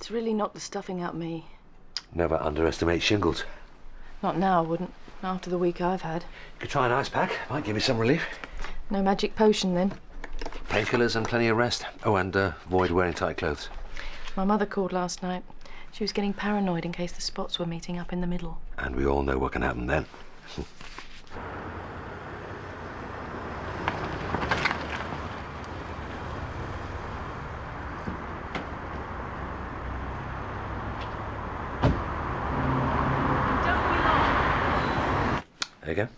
It's really knocked the stuffing out me. Never underestimate shingles. Not now, I wouldn't. Not after the week I've had. You could try an ice pack. Might give you some relief. No magic potion, then? Painkillers and plenty of rest. Oh, and avoid wearing tight clothes. My mother called last night. She was getting paranoid in case the spots were meeting up in the middle. And we all know what can happen then. There you go.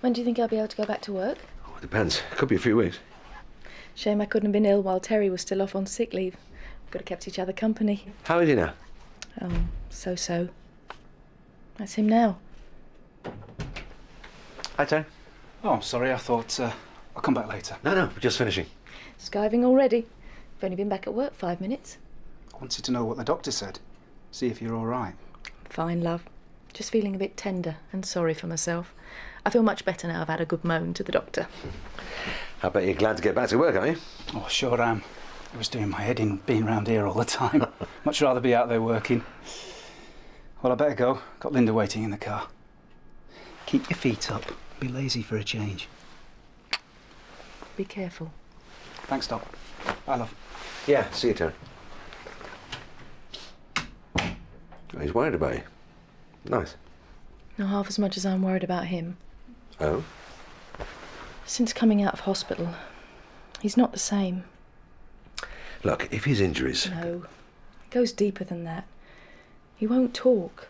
When do you think I'll be able to go back to work? Oh, it depends. Could be a few weeks. Shame I couldn't have been ill while Terry was still off on sick leave. We could have kept each other company. How is he now? Oh, so-so. That's him now. Hi, Terry. Oh, I'm sorry. I thought I'll come back later. No, we're just finishing. Skiving already. I've only been back at work 5 minutes. I wanted to know what the doctor said. See if you're all right. Fine, love. Just feeling a bit tender and sorry for myself. I feel much better now I've had a good moan to the doctor. I bet you're glad to get back to work, aren't you? Oh, sure am. I was doing my head in being round here all the time. Much rather be out there working. Well, I better go. Got Linda waiting in the car. Keep your feet up. Be lazy for a change. Be careful. Thanks, Doc. Bye, love. Yeah, see you, Terry. Oh, he's worried about you. Nice. Not half as much as I'm worried about him. Oh? Since coming out of hospital, he's not the same. Look, if his injuries... No, it goes deeper than that. He won't talk.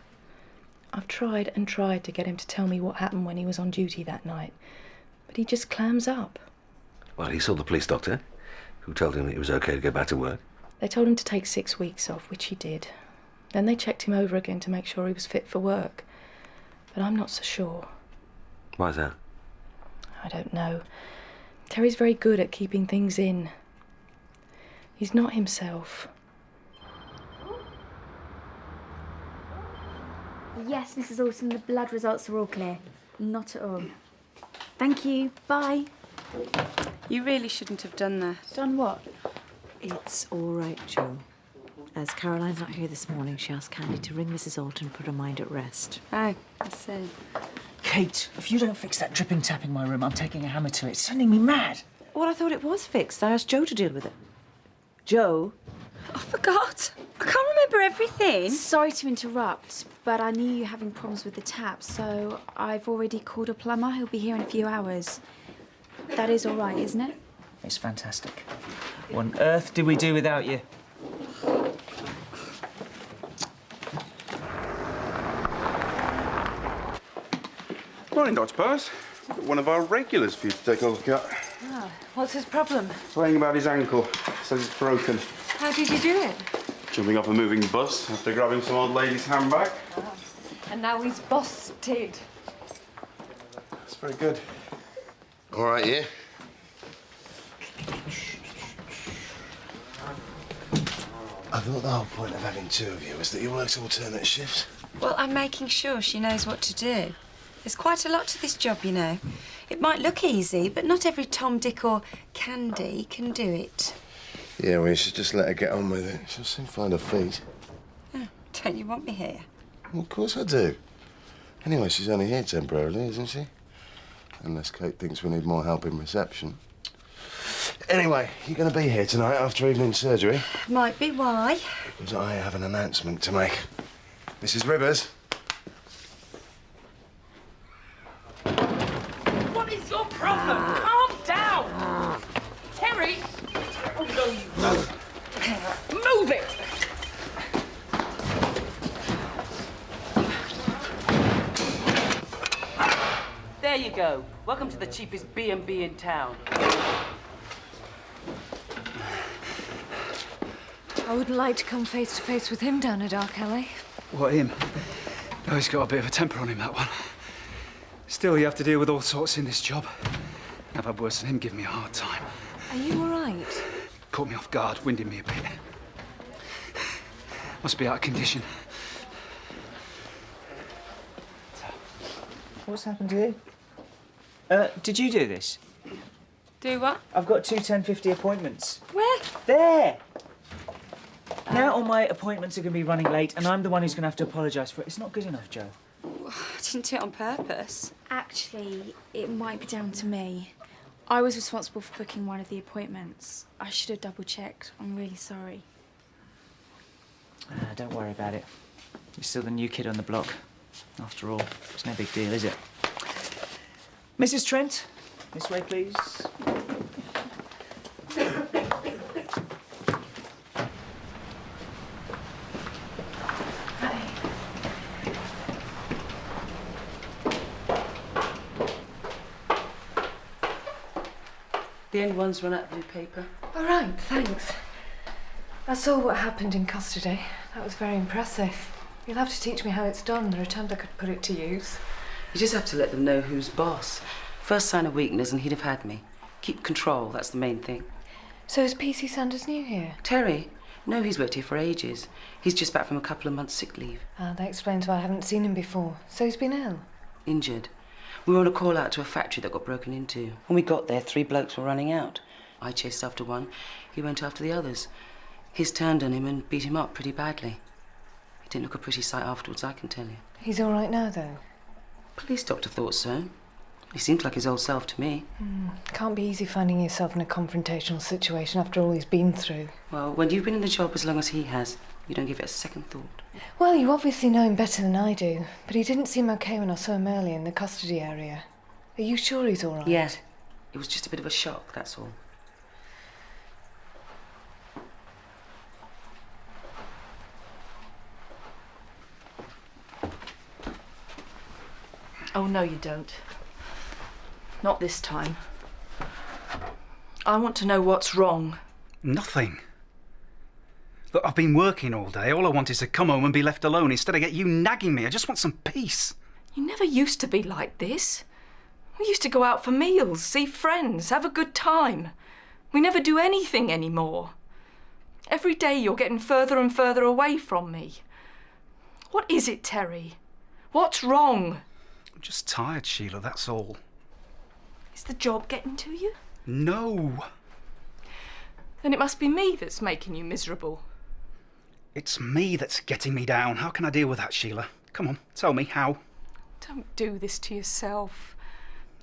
I've tried and tried to get him to tell me what happened when he was on duty that night, but he just clams up. Well, he saw the police doctor, who told him it was okay to go back to work. They told him to take 6 weeks off, which he did. Then they checked him over again to make sure he was fit for work. But I'm not so sure. Why's that? I don't know. Terry's very good at keeping things in. He's not himself. Yes, Mrs. Alton, the blood results are all clear. Not at all. Thank you. Bye. You really shouldn't have done that. Done what? It's all right, Joe. As Caroline's not here this morning, she asked Candy to ring Mrs. Alton and put her mind at rest. Oh, I see. Kate, if you don't fix that dripping tap in my room, I'm taking a hammer to it. It's sending me mad. Well, I thought it was fixed. I asked Joe to deal with it. Joe? I forgot. I can't remember everything. Sorry to interrupt, but I knew you were having problems with the tap, so I've already called a plumber. He'll be here in a few hours. That is all right, isn't it? It's fantastic. What on earth do we do without you? Morning, Dr. Purse. Got one of our regulars for you to take a look at. Ah, what's his problem? Playing about his ankle. Says it's broken. How did you do it? Jumping off a moving bus after grabbing some old lady's handbag. Oh. And now he's busted. That's very good. All right, yeah? I thought the whole point of having two of you was that you worked alternate shifts. Well, I'm making sure she knows what to do. There's quite a lot to this job, you know. It might look easy, but not every Tom, Dick or Candy can do it. Yeah, well, you should just let her get on with it. She'll soon find her feet. Oh, don't you want me here? Well, of course I do. Anyway, she's only here temporarily, isn't she? Unless Kate thinks we need more help in reception. Anyway, you're going to be here tonight after evening surgery? Might be. Why? Because I have an announcement to make. Mrs. Rivers? What is your problem? Calm down! Terry! Oh, no, you don't. Move it! There you go. Welcome to the cheapest B&B in town. I wouldn't like to come face to face with him down a dark alley. What, him? Oh, he's got a bit of a temper on him, that one. Still, you have to deal with all sorts in this job. I've had worse than him give me a hard time. Are you all right? Caught me off guard, winded me a bit. Must be out of condition. What's happened to you? Did you do this? Do what? I've got two 10:50 appointments. Where? There! Now all my appointments are going to be running late, and I'm the one who's going to have to apologise for it. It's not good enough, Joe. I didn't do it on purpose. Actually, it might be down to me. I was responsible for booking one of the appointments. I should have double-checked. I'm really sorry. Don't worry about it. You're still the new kid on the block. After all, it's no big deal, is it? Mrs. Trent, this way, please. The only one's run out of new paper. All right, thanks. I saw what happened in custody. That was very impressive. You'll have to teach me how it's done. There are times I could put it to use. You just have to let them know who's boss. First sign of weakness and he'd have had me. Keep control, that's the main thing. So is PC Sanders new here? Terry? No, he's worked here for ages. He's just back from a couple of months' sick leave. Ah, that explains why I haven't seen him before. So he's been ill? Injured. We were on a call out to a factory that got broken into. When we got there, 3 blokes were running out. I chased after one, he went after the others. His turned on him and beat him up pretty badly. It didn't look a pretty sight afterwards, I can tell you. He's all right now, though? Police doctor thought so. He seemed like his old self to me. Can't be easy finding yourself in a confrontational situation after all he's been through. Well, when you've been in the job as long as he has, you don't give it a second thought. Well, you obviously know him better than I do, but he didn't seem okay when I saw him earlier in the custody area. Are you sure he's all right? Yeah. It was just a bit of a shock, that's all. Oh, no, you don't. Not this time. I want to know what's wrong. Nothing. Look, I've been working all day. All I want is to come home and be left alone. Instead, I get you nagging me. I just want some peace. You never used to be like this. We used to go out for meals, see friends, have a good time. We never do anything anymore. Every day you're getting further and further away from me. What is it, Terry? What's wrong? I'm just tired, Sheila, that's all. Is the job getting to you? No. Then it must be me that's making you miserable. It's me that's getting me down. How can I deal with that, Sheila? Come on, tell me how. Don't do this to yourself.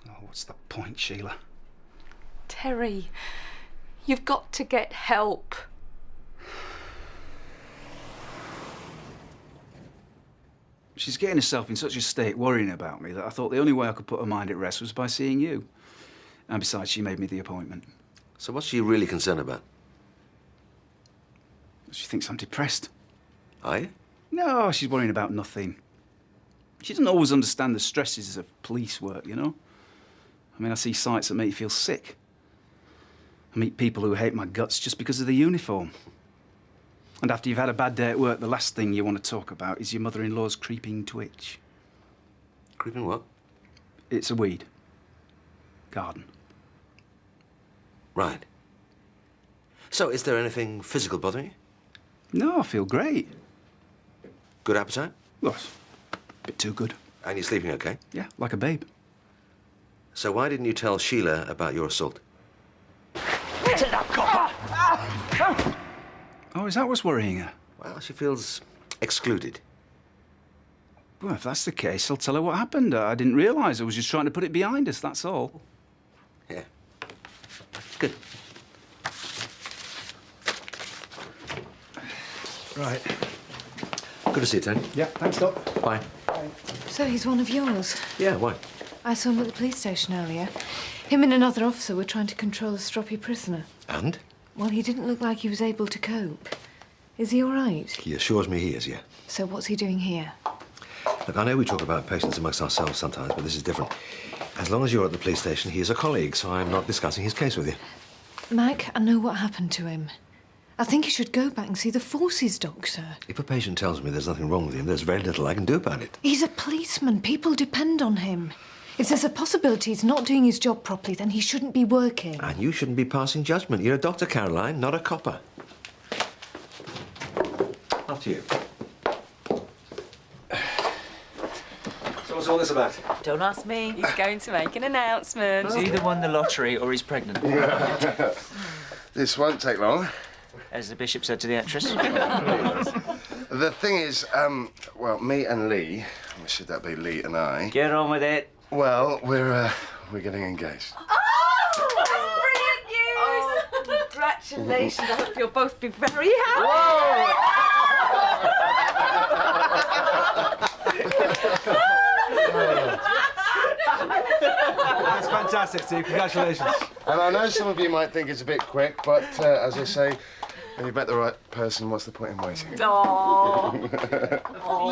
Oh, what's the point, Sheila? Terry, you've got to get help. She's getting herself in such a state worrying about me that I thought the only way I could put her mind at rest was by seeing you. And besides, she made me the appointment. So what's she really concerned about? She thinks I'm depressed. Are you? No, she's worrying about nothing. She doesn't always understand the stresses of police work, you know? I mean, I see sights that make you feel sick. I meet people who hate my guts just because of the uniform. And after you've had a bad day at work, the last thing you want to talk about is your mother-in-law's creeping twitch. Creeping what? It's a weed. Garden. Right. So, is there anything physical bothering you? No, I feel great. Good appetite? Well, a bit too good. And you're sleeping okay? Yeah, like a babe. So why didn't you tell Sheila about your assault? Take that, copper! Oh, is that what's worrying her? Well, she feels excluded. Well, if that's the case, I'll tell her what happened. I didn't realise. I was just trying to put it behind us, that's all. Yeah. Good. Right. Good to see you, Tony. Yeah, thanks, Doc. Bye. So he's one of yours? Yeah, why? I saw him at the police station earlier. Him and another officer were trying to control a stroppy prisoner. And? Well, he didn't look like he was able to cope. Is he all right? He assures me he is, yeah. So what's he doing here? Look, I know we talk about patients amongst ourselves sometimes, but this is different. As long as you're at the police station, he is a colleague, so I'm not discussing his case with you. Mike, I know what happened to him. I think you should go back and see the forces doctor. If a patient tells me there's nothing wrong with him, there's very little I can do about it. He's a policeman. People depend on him. If there's a possibility he's not doing his job properly, then he shouldn't be working. And you shouldn't be passing judgment. You're a doctor, Caroline, not a copper. After you. So what's all this about? Don't ask me. He's going to make an announcement. He's either won the lottery or he's pregnant. This won't take long. as the bishop said to the actress. The thing is, well, me and Lee, or should that be Lee and I? Get on with it. Well, we're getting engaged. Oh, congratulations. I hope you'll both be very happy. That's fantastic, Steve. Congratulations. And I know some of you might think it's a bit quick, but as I say, when you've met the right person, what's the point in waiting? Oh,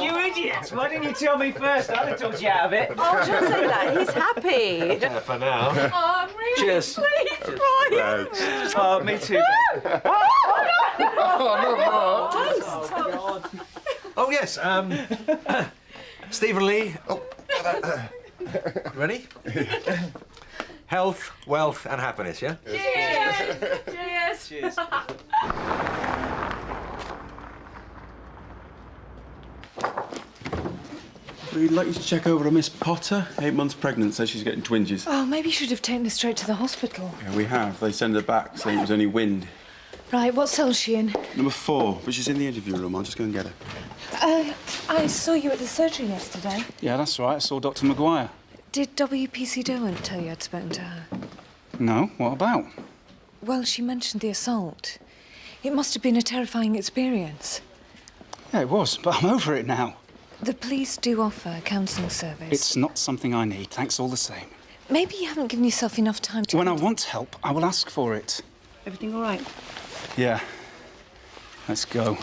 you idiots! Why didn't you tell me first? I'd have talked you out of it. Oh, don't say that. He's happy. Yeah, for now. Oh, I'm really Cheers. pleased for you. Oh, me too. Oh, yes. Stephen Lee. Oh, ready? Health, wealth, and happiness, yeah? Cheers. Cheers. Cheers. We'd like you to check over a Miss Potter, 8 months pregnant, says she's getting twinges. Oh, maybe you should have taken her straight to the hospital. Yeah, we have. They send her back saying it was only wind. Right, what cell's she in? Number 4, but she's in the interview room. I'll just go and get her. I saw you at the surgery yesterday. Yeah, that's right. I saw Dr. Maguire. Did WPC Derwent tell you I'd spoken to her? No, what about? Well, she mentioned the assault. It must have been a terrifying experience. Yeah, it was, but I'm over it now. The police do offer a counselling service. It's not something I need, thanks all the same. Maybe you haven't given yourself enough time to... When I want help, I will ask for it. Everything all right? Yeah. Let's go.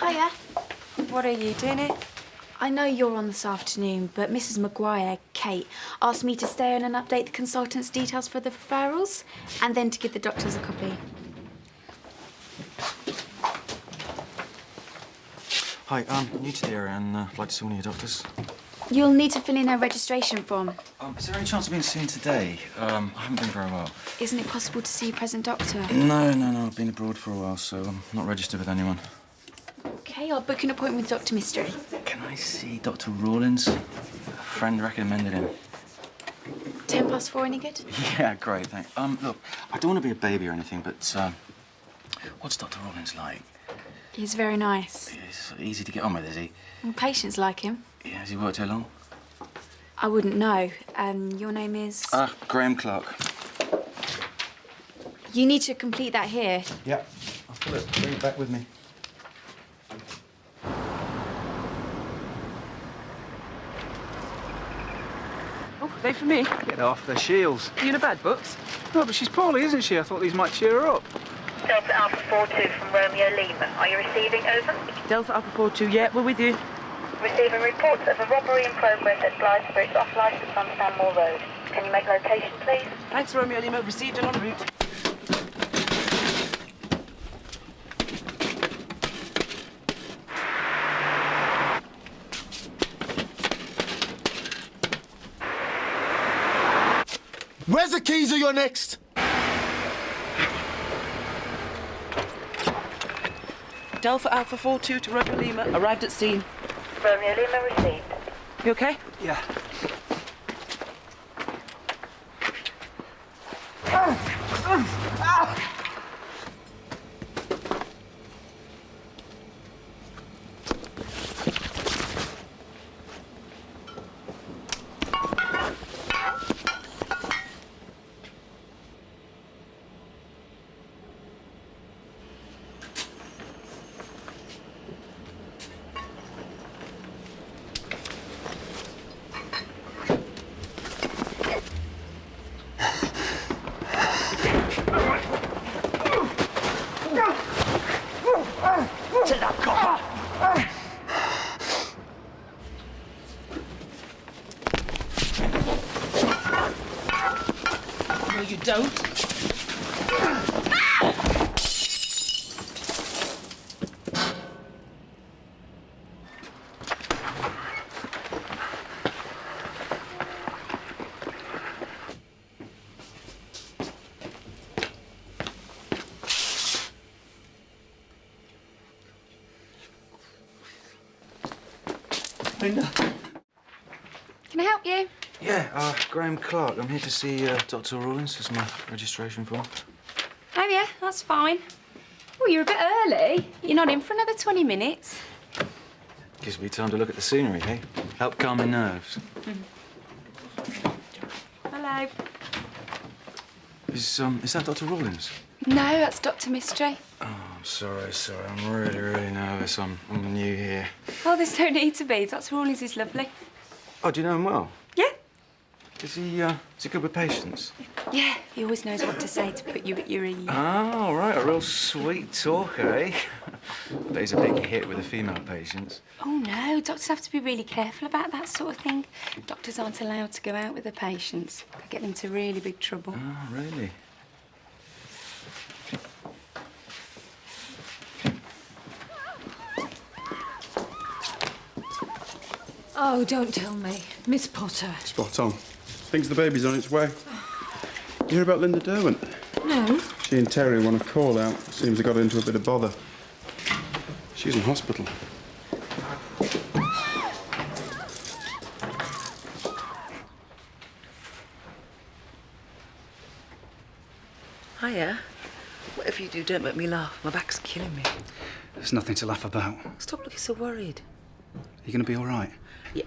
Hiya. What are you doing here? I know you're on this afternoon, but Mrs. Maguire, Kate, asked me to stay on and update the consultant's details for the referrals, and then to give the doctors a copy. Hi, I'm new to the area and I'd like to see one of your doctors. You'll need to fill in a registration form. Is there any chance of being seen today? I haven't been very well. Isn't it possible to see your present doctor? No. I've been abroad for a while, so I'm not registered with anyone. OK, I'll book an appointment with Dr. Mystery. Can I see Dr. Rawlins? A friend recommended him. 4:10, any good? Yeah, great, thanks. Look, I don't want to be a baby or anything, but what's Dr. Rawlins like? He's very nice. He's easy to get on with, is he? And patients like him. Yeah, has he worked here long? I wouldn't know. Your name is... Graham Clark. You need to complete that here. Yeah, I'll fill it. Bring it back with me. Oh, they for me? Get off the shields. You in a bad books? No, but she's poorly, isn't she? I thought these might cheer her up. Delta Alpha 42 from Romeo Lima. Are you receiving? Over. Delta Alpha 42, yeah, we're with you. Receiving reports of a robbery in progress at Blythebridge off licence on Stanmore Road. Can you make location, please? Thanks, Romeo Lima. Received and en route. Where's the keys or you're next? Delta Alpha 42 to Romeo Lima. Arrived at scene. Romeo Lima received. You okay? Yeah. Take that copper! No, you don't. Linda. Can I help you? Yeah, Graham Clark. I'm here to see Dr. Rawlins. This is my registration form. Oh, yeah, that's fine. Oh, you're a bit early. You're not in for another 20 minutes. Gives me time to look at the scenery, eh? Help calm my nerves. Hello. Is that Dr. Rawlins? No, that's Dr. Mystery. Oh, I'm sorry. I'm really nervous. I'm new here. Oh, there's no need to be. Dr. Rawlins is lovely. Oh, do you know him well? Yeah. Is he good with patients? Yeah, he always knows what to say to put you at your ease. Oh, right, a real sweet talker, eh? But he's a big hit with the female patients. Oh, no, doctors have to be really careful about that sort of thing. Doctors aren't allowed to go out with the patients. They get them into really big trouble. Oh, really? Oh, don't tell me. Miss Potter. Spot on. Thinks the baby's on its way. You hear about Linda Derwent? No. She and Terry won a call out. Seems they got into a bit of bother. She's in hospital. Hiya. Whatever you do, don't make me laugh. My back's killing me. There's nothing to laugh about. Stop looking so worried. Are you going to be all right? Yeah.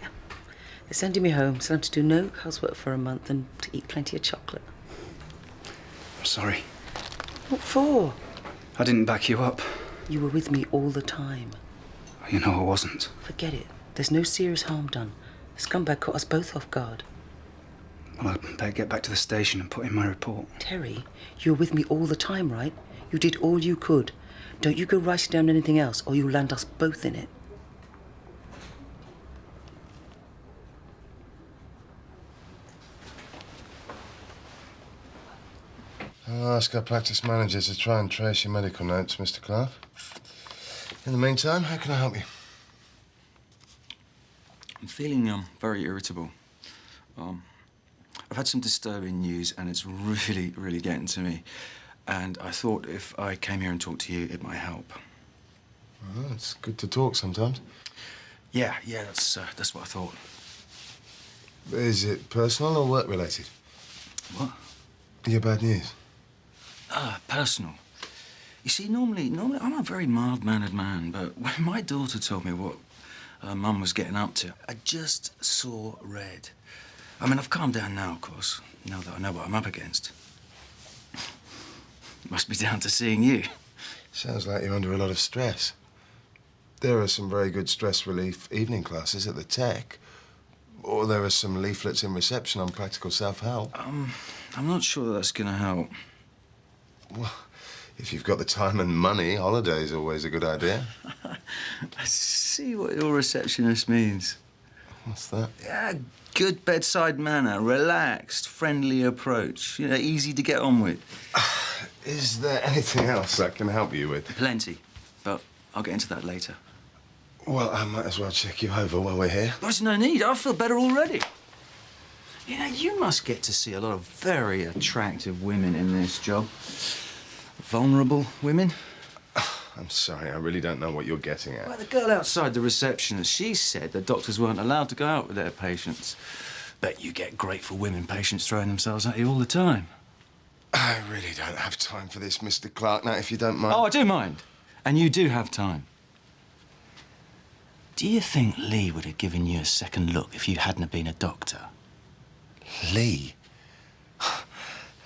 They're sending me home, so I'm to do no housework for a month and to eat plenty of chocolate. I'm sorry. What for? I didn't back you up. You were with me all the time. You know I wasn't. Forget it. There's no serious harm done. The scumbag caught us both off guard. Well, I better get back to the station and put in my report. Terry, you were with me all the time, right? You did all you could. Don't you go writing down anything else, or you'll land us both in it. I'll ask our practice manager to try and trace your medical notes, Mr. Clark. In the meantime, how can I help you? I'm feeling very irritable. I've had some disturbing news, and it's really getting to me. And I thought if I came here and talked to you, it might help. Well, it's good to talk sometimes. Yeah, that's what I thought. Is it personal or work-related? What? Your bad news? Personal. You see, normally I'm a very mild-mannered man, but when my daughter told me what her mum was getting up to, I just saw red. I mean, I've calmed down now, of course, now that I know what I'm up against. Must be down to seeing you. Sounds like you're under a lot of stress. There are some very good stress relief evening classes at the Tech. Or there are some leaflets in reception on practical self-help. I'm not sure that's going to help. Well, if you've got the time and money, holiday's always a good idea. I see what your receptionist means. What's that? Yeah, good bedside manner, relaxed, friendly approach. You know, easy to get on with. Is there anything else I can help you with? Plenty, but I'll get into that later. Well, I might as well check you over while we're here. There's no need. I feel better already. You know, you must get to see a lot of very attractive women in this job. Vulnerable women. I'm sorry, I really don't know what you're getting at. Well, the girl outside the receptionist, she said the doctors weren't allowed to go out with their patients. Bet you get grateful women patients throwing themselves at you all the time. I really don't have time for this, Mr. Clark. Now, if you don't mind... Oh, I do mind. And you do have time. Do you think Lee would have given you a second look if you hadn't have been a doctor? Lee?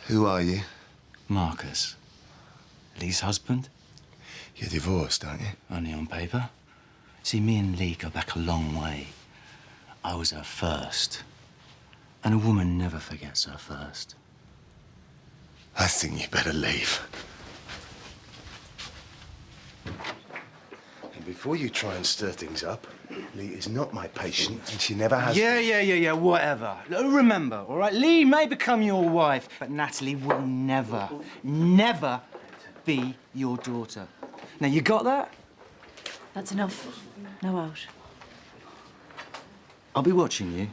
Who are you? Marcus. Lee's husband. You're divorced, aren't you? Only on paper. See, me and Lee go back a long way. I was her first. And a woman never forgets her first. I think you better leave. And before you try and stir things up, Lee is not my patient, and she never has been. Yeah, whatever. Remember, all right? Lee may become your wife, but Natalie will never be your daughter. Now, you got that? That's enough. No out. I'll be watching you.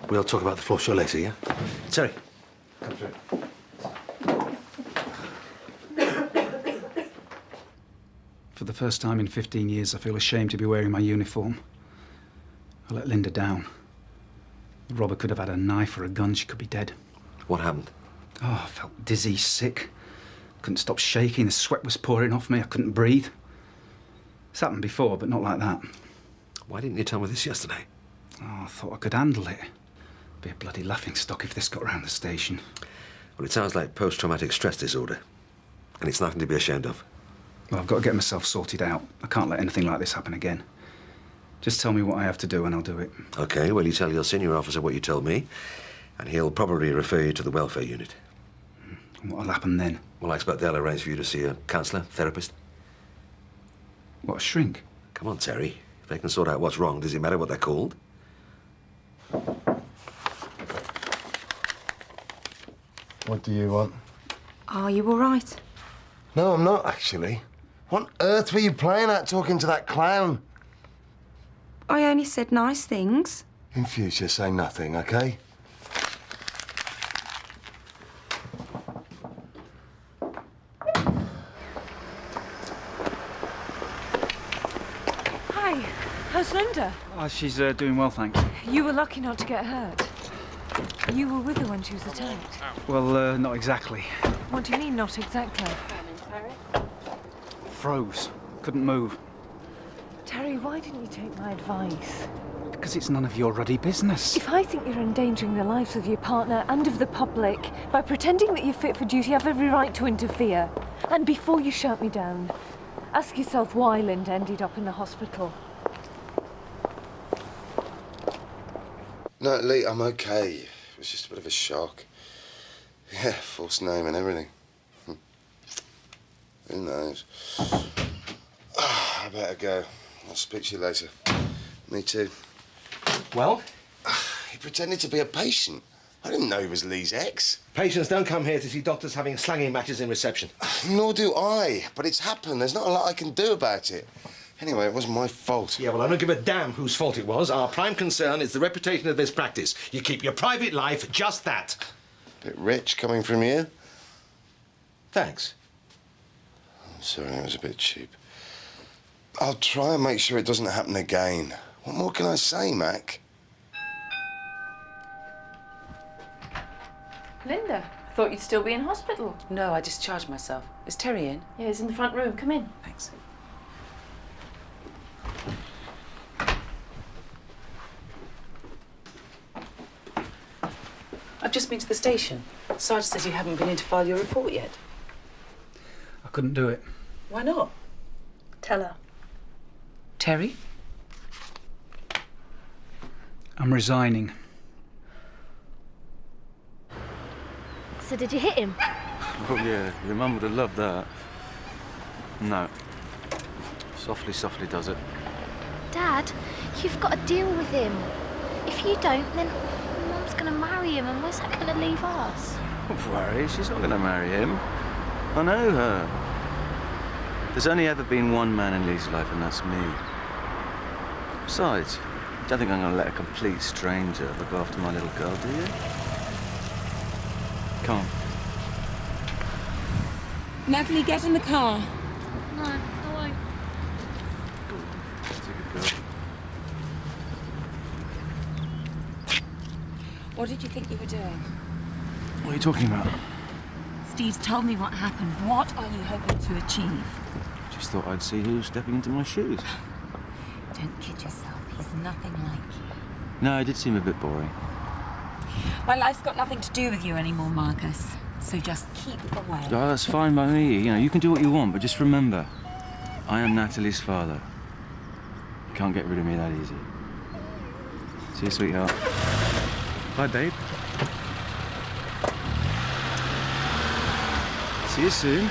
We'll talk about the floor show later, yeah? Terry, come through. For the first time in 15 years, I feel ashamed to be wearing my uniform. I let Linda down. The robber could have had a knife or a gun. She could be dead. What happened? Oh, I felt dizzy, sick. Couldn't stop shaking. The sweat was pouring off me. I couldn't breathe. It's happened before, but not like that. Why didn't you tell me this yesterday? Oh, I thought I could handle it. Be a bloody laughingstock if this got round the station. Well, it sounds like post-traumatic stress disorder. And it's nothing to be ashamed of. Well, I've got to get myself sorted out. I can't let anything like this happen again. Just tell me what I have to do and I'll do it. OK, well, you tell your senior officer what you told me, and he'll probably refer you to the welfare unit. And what'll happen then? Well, I expect they'll arrange for you to see a counsellor, therapist. What, a shrink? Come on, Terry. If they can sort out what's wrong, does it matter what they're called? What do you want? Are you all right? No, I'm not, actually. What on earth were you playing at talking to that clown? I only said nice things. In future, say nothing, OK? Hi, how's Linda? Oh, she's doing well, thanks. You were lucky not to get hurt. You were with her when she was attacked. Well, not exactly. What do you mean, not exactly? Froze. Couldn't move. Terry, why didn't you take my advice? Because it's none of your ruddy business. If I think you're endangering the lives of your partner and of the public by pretending that you're fit for duty, I've every right to interfere. And before you shout me down, ask yourself why Linda ended up in the hospital. No, Lee, I'm OK. It was just a bit of a shock. Yeah, false name and everything. Who knows? I better go. I'll speak to you later. Me too. Well? He pretended to be a patient. I didn't know he was Lee's ex. Patients don't come here to see doctors having slanging matches in reception. Nor do I, but it's happened. There's not a lot I can do about it. Anyway, it wasn't my fault. Yeah, well, I don't give a damn whose fault it was. Our prime concern is the reputation of this practice. You keep your private life just that. Bit rich coming from you. Thanks. I'm sorry, it was a bit cheap. I'll try and make sure it doesn't happen again. What more can I say, Mac? Linda, I thought you'd still be in hospital. No, I discharged myself. Is Terry in? Yeah, he's in the front room. Come in. Thanks. I've just been to the station. Sarge says you haven't been in to file your report yet. I couldn't do it. Why not? Tell her. Terry? I'm resigning. So did you hit him? Oh, yeah. Your mum would have loved that. No. Softly, softly does it. Dad, you've got to deal with him. If you don't, then Mum's going to marry him, and where's that going to leave us? Don't worry, she's not going to marry him. I know her. There's only ever been one man in Lee's life, and that's me. Besides, I don't think I'm going to let a complete stranger look after my little girl, do you? Come on. Natalie, get in the car. No, I won't. That's a good girl. What did you think you were doing? What are you talking about? Steve's told me what happened. What are you hoping to achieve? Just thought I'd see who was stepping into my shoes. Don't kid yourself. He's nothing like you. No, it did seem a bit boring. My life's got nothing to do with you anymore, Marcus. So just keep away. Oh, that's fine by me. You know, you can do what you want, but just remember, I am Natalie's father. You can't get rid of me that easy. See you, sweetheart. Bye, babe. See you soon.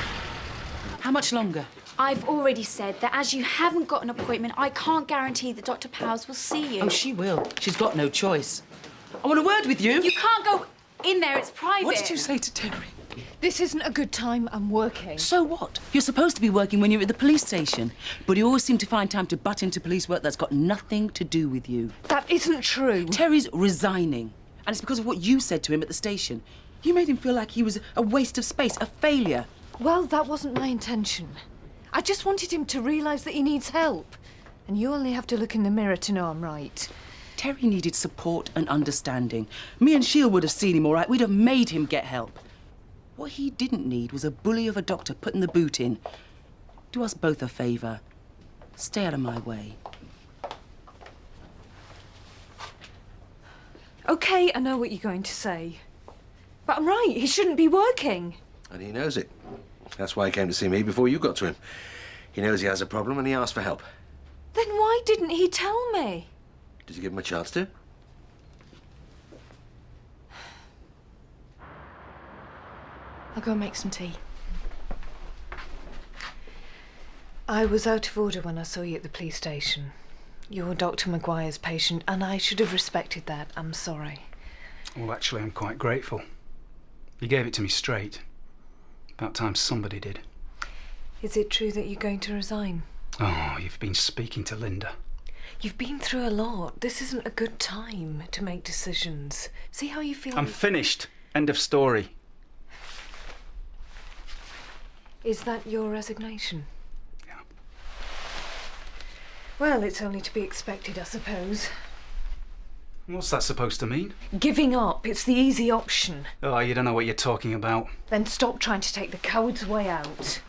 How much longer? I've already said that as you haven't got an appointment, I can't guarantee that Dr. Powers will see you. Oh, she will. She's got no choice. I want a word with you. You can't go in there, it's private. What did you say to Terry? This isn't a good time. I'm working. So what? You're supposed to be working when you're at the police station. But you always seem to find time to butt into police work that's got nothing to do with you. That isn't true. Terry's resigning. And it's because of what you said to him at the station. You made him feel like he was a waste of space, a failure. Well, that wasn't my intention. I just wanted him to realise that he needs help. And you only have to look in the mirror to know I'm right. Terry needed support and understanding. Me and Sheila would have seen him all right. We'd have made him get help. What he didn't need was a bully of a doctor putting the boot in. Do us both a favour. Stay out of my way. OK, I know what you're going to say. But I'm right, he shouldn't be working. And he knows it. That's why he came to see me before you got to him. He knows he has a problem and he asked for help. Then why didn't he tell me? Did you give him a chance to? I'll go and make some tea. I was out of order when I saw you at the police station. You're Dr. Maguire's patient, and I should have respected that. I'm sorry. Well, actually, I'm quite grateful. You gave it to me straight. About time somebody did. Is it true that you're going to resign? Oh, you've been speaking to Linda. You've been through a lot. This isn't a good time to make decisions. See how you feel. I'm finished. End of story. Is that your resignation? Yeah. Well, it's only to be expected, I suppose. What's that supposed to mean? Giving up. It's the easy option. Oh, you don't know what you're talking about. Then stop trying to take the coward's way out.